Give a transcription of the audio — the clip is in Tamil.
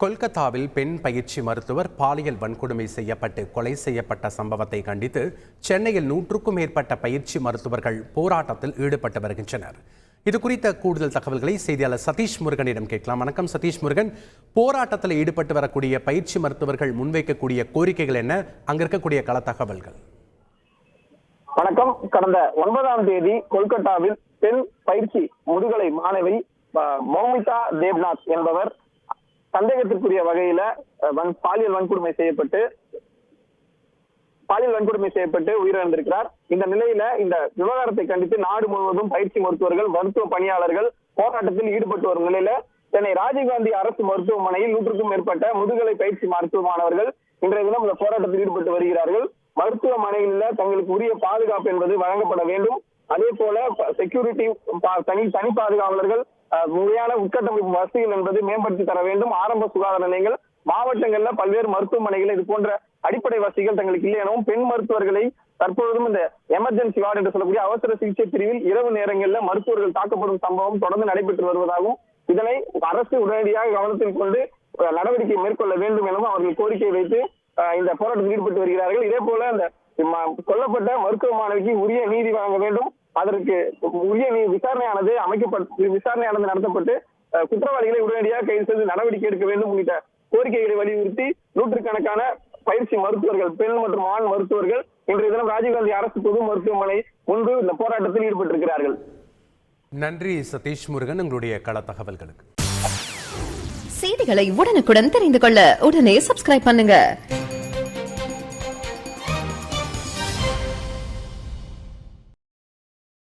கொல்கத்தாவில் பெண் பயிற்சி மருத்துவர் பாலியல் வன்கொடுமை செய்யப்பட்டு கொலை செய்யப்பட்ட சம்பவத்தை கண்டித்து சென்னையில் 100க்கும் மேற்பட்ட பயிற்சி மருத்துவர்கள் போராட்டத்தில் ஈடுபட்டு வருகின்றனர். இது குறித்த கூடுதல் தகவல்களை செய்தியாளர் சதீஷ் முருகனிடம் கேட்கலாம். வணக்கம் சதீஷ் முருகன், போராட்டத்தில் ஈடுபட்டு வரக்கூடிய பயிற்சி மருத்துவர்கள் முன்வைக்கக்கூடிய கோரிக்கைகள் என்ன? அங்க இருக்கக்கூடிய கள தகவல்கள். வணக்கம். கடந்த 9ஆம் தேதி கொல்கத்தாவில் பெண் பயிற்சி முதுகலை மாணவி மௌமிதா தேவ்நாத் என்பவர் சந்தேகத்திற்குரிய வகையில பாலியல் வன்கொடுமை செய்யப்பட்டு உயிரிழந்திருக்கிறார். இந்த நிலையில இந்த விவகாரத்தை கண்டித்து நாடு முழுவதும் பயிற்சி மருத்துவர்கள், மருத்துவ பணியாளர்கள் போராட்டத்தில் ஈடுபட்டு வரும் நிலையில சென்னை ராஜீவ்காந்தி அரசு மருத்துவமனையில் 100க்கும் மேற்பட்ட முதுகலை பயிற்சி மருத்துவ மாணவர்கள் இன்றைய தினம் இந்த போராட்டத்தில் ஈடுபட்டு வருகிறார்கள். மருத்துவமனையில் தங்களுக்கு உரிய பாதுகாப்பு என்பது வழங்கப்பட வேண்டும். அதே போல செக்யூரிட்டி, தனி பாதுகாவலர்கள், முறையான உட்கட்டமைப்பு வசதிகள் என்பது மேம்படுத்தி தர வேண்டும். ஆரம்ப சுகாதார நிலையங்கள், மாவட்டங்கள்ல பல்வேறு மருத்துவமனைகள் இது போன்ற அடிப்படை வசதிகள் தங்களுக்கு இல்லை எனவும், பெண் மருத்துவர்களை தற்பொழுதும் இந்த எமர்ஜென்சி வார்டு என்று சொல்லக்கூடிய அவசர சிகிச்சை பிரிவில் இரவு நேரங்களில் மருத்துவர்கள் தாக்கப்படும் சம்பவம் தொடர்ந்து நடைபெற்று வருவதாகவும், இதனை அரசு உடனடியாக கவனத்தில் கொண்டு நடவடிக்கை மேற்கொள்ள வேண்டும் எனவும் அவர்கள் கோரிக்கை வைத்து இந்த போராட்டத்தில் ஈடுபட்டு வருகிறார்கள். இதே போல இந்த கொல்லப்பட்ட மருத்துவ மாணவிக்கு உரிய நீதி வழங்க வேண்டும். அதற்கு உரிய விசாரணையானது நடத்தப்பட்டு குற்றவாளிகளை உடனடியாக கைது செய்து நடவடிக்கை எடுக்க வேண்டும் உள்ளிட்ட கோரிக்கைகளை வலியுறுத்தி நூற்றுக்கணக்கான பயிற்சி மருத்துவர்கள், பெண் மற்றும் ஆண் மருத்துவர்கள் இன்றைய தினம் ராஜீவ்காந்தி அரசு பொது மருத்துவமனை முன்பு இந்த போராட்டத்தில் ஈடுபட்டிருக்கிறார்கள். நன்றி சதீஷ் முருகன், உங்களுடைய கள தகவல்களுக்கு. செய்திகளை உடனுக்குடன் தெரிந்து கொள்ள உடனே சப்ஸ்கிரைப் பண்ணுங்க.